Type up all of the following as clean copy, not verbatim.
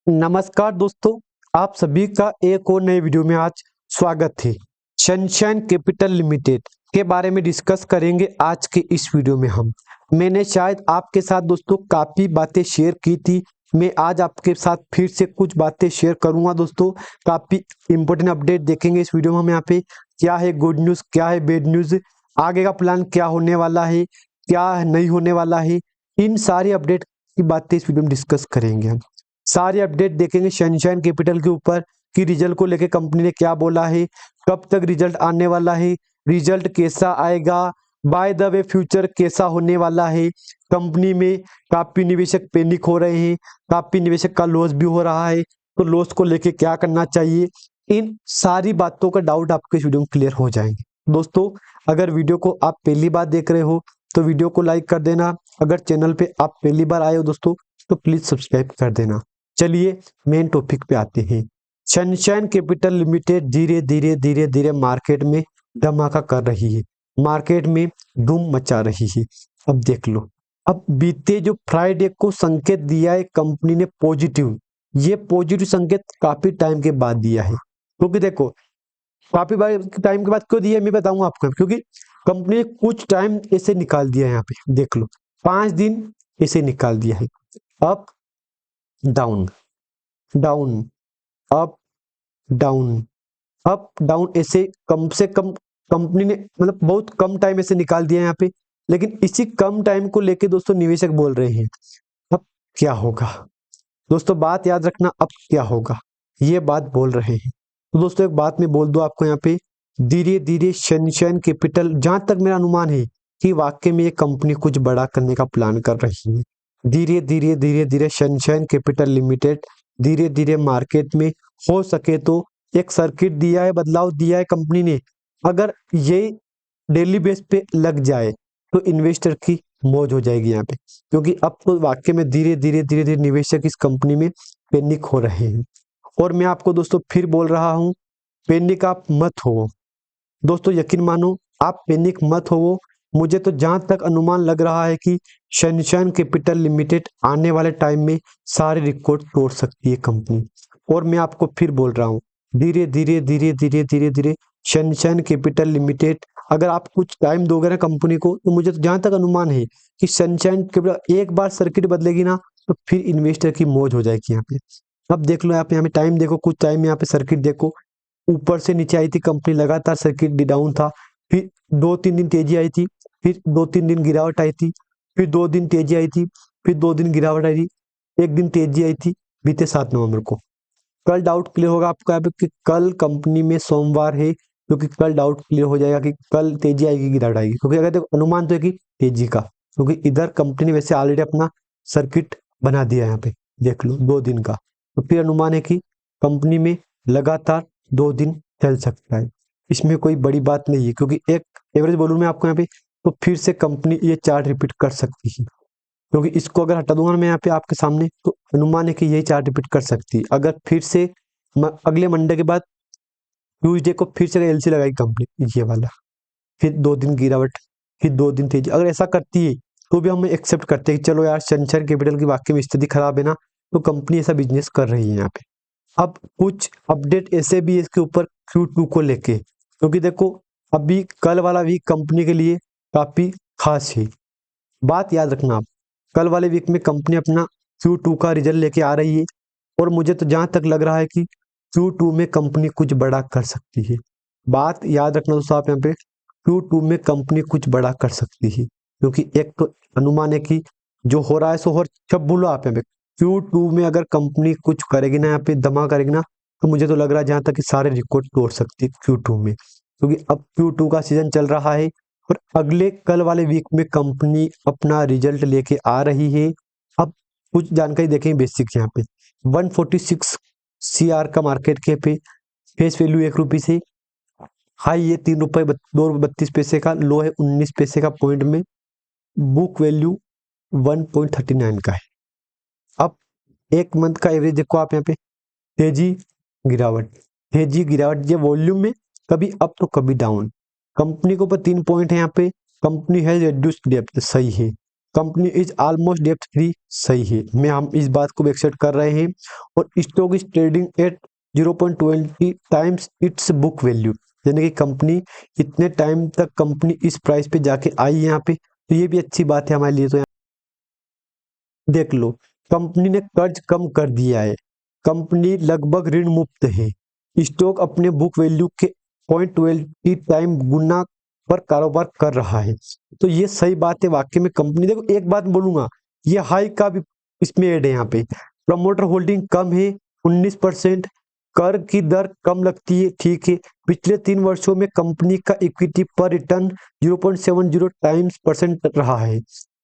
नमस्कार दोस्तों, आप सभी का एक और नए वीडियो में आज स्वागत है। सनशाइन कैपिटल लिमिटेड के बारे में डिस्कस करेंगे आज के इस वीडियो में मैंने शायद आपके साथ दोस्तों काफ़ी बातें शेयर की थी। मैं आज आपके साथ फिर से कुछ बातें शेयर करूंगा दोस्तों। काफ़ी इंपॉर्टेंट अपडेट देखेंगे इस वीडियो में हम यहाँ पे। क्या है गुड न्यूज़, क्या है बैड न्यूज़, आगे का प्लान क्या होने वाला है, क्या नहीं होने वाला है, इन सारी अपडेट की बातें इस वीडियो में डिस्कस करेंगे हम। सारे अपडेट देखेंगे सनशाइन कैपिटल के ऊपर कि रिजल्ट को लेके कंपनी ने क्या बोला है, कब तक रिजल्ट आने वाला है, रिजल्ट कैसा आएगा, बाय द वे फ्यूचर कैसा होने वाला है। कंपनी में काफी निवेशक पैनिक हो रहे हैं, काफी निवेशक का लॉस भी हो रहा है, तो लॉस को लेके क्या करना चाहिए, इन सारी बातों का डाउट आपके वीडियो में क्लियर हो जाएंगे। दोस्तों, अगर वीडियो को आप पहली बार देख रहे हो तो वीडियो को लाइक कर देना। अगर चैनल पे आप पहली बार आए हो दोस्तों तो प्लीज सब्सक्राइब कर देना। चलिए मेन टॉपिक पे आते हैं। सनशाइन कैपिटल लिमिटेड धीरे धीरे धीरे धीरे मार्केट में धमाका कर रही है, मार्केट में धूम मचा रही है। अब देख लो, अब बीते जो फ्राइडे को संकेत दिया है कंपनी ने पॉजिटिव, ये पॉजिटिव संकेत काफी टाइम के बाद दिया है। क्योंकि देखो, काफी टाइम के बाद क्यों दिया है मैं बताऊंगा आपको। क्योंकि कंपनी ने कुछ टाइम ऐसे निकाल दिया है, यहाँ पे देख लो 5 दिन ऐसे निकाल दिया है। Up down, down up down, up down ऐसे कम से कम कंपनी ने मतलब बहुत कम टाइम ऐसे निकाल दिया है यहाँ पे। लेकिन इसी कम टाइम को लेके दोस्तों निवेशक बोल रहे हैं अब क्या होगा। दोस्तों बात याद रखना, अब क्या होगा ये बात बोल रहे हैं। तो दोस्तों एक बात मैं बोल दूं आपको यहाँ पे, धीरे धीरे सनशाइन कैपिटल, जहां तक मेरा अनुमान है कि वाकई में ये कंपनी कुछ बड़ा करने का प्लान कर रही है। धीरे धीरे धीरे धीरे सनशाइन कैपिटल लिमिटेड धीरे धीरे मार्केट में हो सके तो एक सर्किट दिया है, बदलाव दिया है कंपनी ने। अगर ये डेली बेस पे लग जाए तो इन्वेस्टर की मौज हो जाएगी यहाँ पे। क्योंकि अब तो वाकई में धीरे धीरे धीरे धीरे निवेशक इस कंपनी में पैनिक हो रहे हैं। और मैं आपको दोस्तों फिर बोल रहा हूँ, पैनिक आप मत हो दोस्तों, यकीन मानो आप पैनिक मत हो। मुझे तो जहां तक अनुमान लग रहा है कि सनशाइन कैपिटल लिमिटेड आने वाले टाइम में सारे रिकॉर्ड तोड़ सकती है कंपनी। और मैं आपको फिर बोल रहा हूँ, धीरे धीरे धीरे धीरे धीरे धीरे सनशाइन कैपिटल लिमिटेड, अगर आप कुछ टाइम दोगे ना कंपनी को, तो मुझे तो जहां तक अनुमान है कि सनशाइन कैपिटल एक बार सर्किट बदलेगी ना तो फिर इन्वेस्टर की मौज हो जाएगी यहाँ पे। अब देख लो यहाँ पे टाइम देखो, कुछ टाइम यहाँ पे सर्किट देखो, ऊपर से नीचे आई थी कंपनी, लगातार सर्किट डाउन था, फिर 2-3 दिन तेजी आई थी, फिर 2-3 दिन गिरावट आई थी, फिर 2 दिन तेजी आई थी, फिर 2 दिन गिरावट आई थी, एक दिन तेजी आई थी बीते 7 नवंबर को। कल डाउट क्लियर होगा आपका यहाँ पे कि कल कंपनी में सोमवार है, क्योंकि कल डाउट क्लियर हो जाएगा कि कल तेजी आएगी गिरावट आएगी। क्योंकि अगर देखो अनुमान तो है कि तेजी का, क्योंकि इधर कंपनी ने वैसे ऑलरेडी अपना सर्किट बना दिया है यहाँ पे, देख लो 2 दिन का। तो फिर अनुमान है कि कंपनी में लगातार 2 दिन चल सकता है। इसमें कोई बड़ी बात नहीं है, क्योंकि एक एवरेज बोलूँ मैं आपको यहाँ पे, तो फिर से कंपनी ये चार्ट रिपीट कर सकती है। क्योंकि इसको अगर हटा दूंगा मैं यहाँ पे आपके सामने, तो अनुमान है कि यही चार्ट रिपीट कर सकती है। अगर फिर से अगले मंडे के बाद ट्यूजडे को फिर से एलसी लगाएगी कंपनी ये वाला, फिर 2 दिन गिरावट, फिर 2 दिन तेजी, अगर ऐसा करती है तो भी हम एक्सेप्ट करते हैं कि चलो यार सनशाइन कैपिटल की वाकई में स्थिति खराब है ना, तो कंपनी ऐसा बिजनेस कर रही है यहाँ पे। अब कुछ अपडेट ऐसे भी है इसके ऊपर Q2 को लेके, क्योंकि देखो अभी कल वाला वीक कंपनी के लिए काफी खास है। बात याद रखना आप, कल वाले वीक में कंपनी अपना Q2 का रिजल्ट लेके आ रही है। और मुझे तो जहां तक लग रहा है कि Q2 में कंपनी कुछ बड़ा कर सकती है। बात याद रखना दोस्तों आप यहाँ पे, Q2 में कंपनी कुछ बड़ा कर सकती है। क्योंकि एक तो अनुमान है कि जो हो रहा है सो हो, सब भूलो आप यहाँ पे। Q2 में अगर कंपनी कुछ करेगी ना, यहाँ पे धमा करेगी ना, तो मुझे तो लग रहा है जहां तक कि सारे रिकॉर्ड तोड़ सकती है Q2 में। क्योंकि अब Q2 का सीजन चल रहा है और अगले कल वाले वीक में कंपनी अपना रिजल्ट लेके आ रही है। अब कुछ जानकारी देखें बेसिक यहाँ पे, 146 CR का मार्केट कैप है, फेस वैल्यू 1 रुपये से, हाई ये 3 रुपये 2 32 पैसे का, लो है 19 पैसे का पॉइंट में, बुक वैल्यू 1.39 का है। अब एक मंथ का एवरेज देखो आप यहाँ पे, तेजी गिरावट, तेजी गिरावट, ये वॉल्यूम में कभी अप तो कभी डाउन। कंपनी के ऊपर 3 पॉइंट है यहाँ पे, कंपनी हैज रिड्यूस्ड डेब्ट, सही है। कंपनी इज ऑलमोस्ट डेप्ट फ्री, सही है, मैं हम इस बात को एक्सेप्ट कर रहे हैं। और stock is trading at 0.20 times it's book value, यानी कि कंपनी इतने टाइम तक कंपनी इस प्राइस पे जाके आई है यहाँ पे, तो ये भी अच्छी बात है हमारे लिए। तो देख लो, कंपनी ने कर्ज कम कर दिया है, कंपनी लगभग ऋण मुक्त है, स्टॉक अपने बुक वैल्यू के 0.20 टाइम गुना पर कारोबार कर रहा है। तो ये सही बात है वाकई में कंपनी। देखो एक बात बोलूंगा, ये हाई का भी इसमें ऐड है यहाँ पे। प्रमोटर होल्डिंग कम है 19%, कर की दर कम लगती है, ठीक है। पिछले 3 वर्षों में कंपनी का इक्विटी पर रिटर्न 0.70 टाइम्स परसेंट रहा है।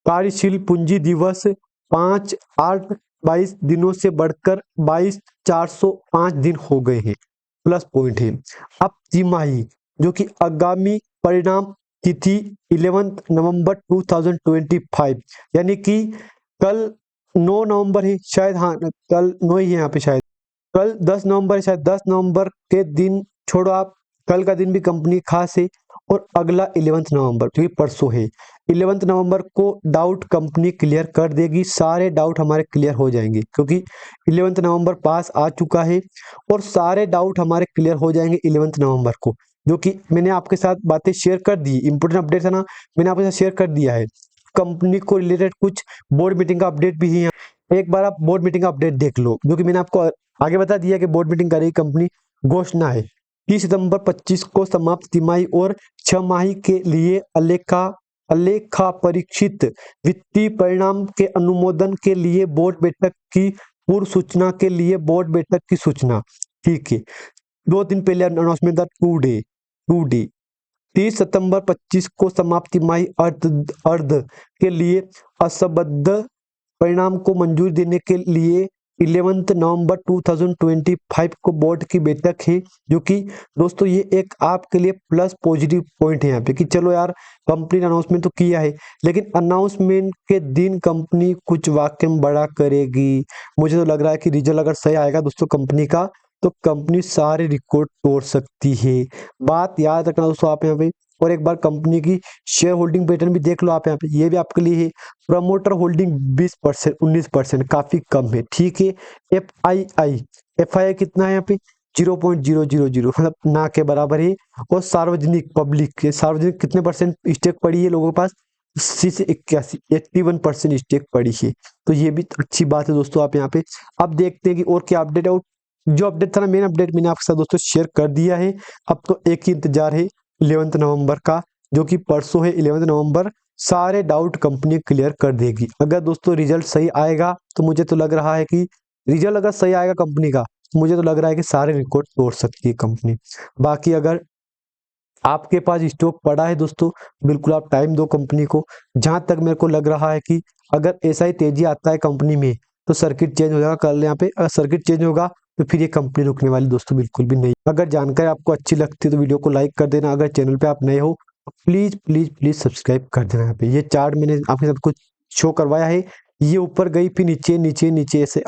कार्यशील पूंजी दिवस 5/8/22 दिनों से बढ़कर 22,405 दिन हो गए हैं, प्लस पॉइंट है। अब तिमाही, जो कि आगामी परिणाम तिथि 11 नवंबर 2025, यानी कि कल 9 नवंबर है शायद, हाँ कल 9 ही है यहाँ पे शायद, कल 10 नवंबर है शायद, 10 नवंबर के दिन छोड़ो आप, कल का दिन भी कंपनी खास है। और अगला 11 नवंबर, जो कि परसों है, 11 नवंबर को डाउट कंपनी क्लियर कर देगी, सारे डाउट हमारे क्लियर हो जाएंगे, क्योंकि 11 नवंबर पास आ चुका है और सारे डाउट हमारे क्लियर हो जाएंगे 11 नवंबर को। जो कि मैंने आपके साथ बातें शेयर कर दी, इंपोर्टेंट अपडेट है ना, मैंने आपके साथ शेयर कर दिया है। कंपनी को रिलेटेड कुछ बोर्ड मीटिंग का अपडेट भी है, एक बार आप बोर्ड मीटिंग का अपडेट देख लो, जो कि मैंने आपको आगे बता दिया कि बोर्ड मीटिंग करेगी कंपनी। घोषणा है 30 सितंबर 25 को समाप्त तिमाही और 6 माही के लिए अलेखा परीक्षित वित्तीय परिणाम के अनुमोदन के लिए बोर्ड बैठक की पूर्व सूचना के लिए बोर्ड बैठक की सूचना, ठीक है। 2 दिन पहले अनाउंसमेंट था, टू डे 30 सितंबर 25 को समाप्ति माही अर्ध के लिए असंबद्ध परिणाम को मंजूरी देने के लिए 11 नवंबर 2025 को बोर्ड की बैठक है। जो कि दोस्तों ये एक आपके लिए प्लस पॉजिटिव पॉइंट है यहाँ पे, कि चलो यार कंपनी ने अनाउंसमेंट तो किया है, लेकिन अनाउंसमेंट के दिन कंपनी कुछ वाकई में बड़ा करेगी। मुझे तो लग रहा है कि रिजल्ट अगर सही आएगा दोस्तों कंपनी का, तो कंपनी सारे रिकॉर्ड तोड़ सकती है। बात याद रखना दोस्तों आप यहाँ पे। और एक बार कंपनी की शेयर होल्डिंग पैटर्न भी देख लो आप यहाँ पे, ये भी आपके लिए है। प्रमोटर होल्डिंग 20%, 19%, काफी कम है, ठीक है। एफ आई आई कितना है यहाँ पे, 0.000, मतलब ना के बराबर है। और सार्वजनिक पब्लिक के सार्वजनिक कितने परसेंट स्टेक पड़ी है लोगों के पास, 80 से 81, 81% स्टेक पड़ी है। तो ये भी अच्छी बात है दोस्तों आप यहाँ पे। अब देखते हैं कि और क्या अपडेट है। जो अपडेट था ना, मेन अपडेट मैंने आपके साथ दोस्तों शेयर कर दिया है। अब तो एक ही इंतजार है 11 नवंबर का, जो कि परसों है 11 नवंबर। सारे डाउट कंपनी क्लियर कर देगी। अगर दोस्तों रिजल्ट सही आएगा, तो मुझे तो लग रहा है कि रिजल्ट अगर सही आएगा कंपनी का, तो मुझे तो लग रहा है कि सारे रिकॉर्ड तोड़ सकती है कंपनी। बाकी अगर आपके पास स्टॉक पड़ा है दोस्तों, बिल्कुल आप टाइम दो कंपनी को। जहां तक मेरे को लग रहा है कि अगर ऐसा ही तेजी आता है कंपनी में, तो सर्किट चेंज हो जाएगा कल यहाँ पे। अगर सर्किट चेंज होगा, तो फिर ये कंपनी रुकने वाली दोस्तों बिल्कुल भी नहीं। अगर जानकारी आपको अच्छी लगती है तो वीडियो को लाइक कर देना। अगर चैनल पे आप नए हो, तो प्लीज प्लीज प्लीज सब्सक्राइब कर देना। यहाँ पे ये चार्ट मैंने आपके साथ कुछ शो करवाया है, ये ऊपर गई फिर नीचे नीचे नीचे ऐसे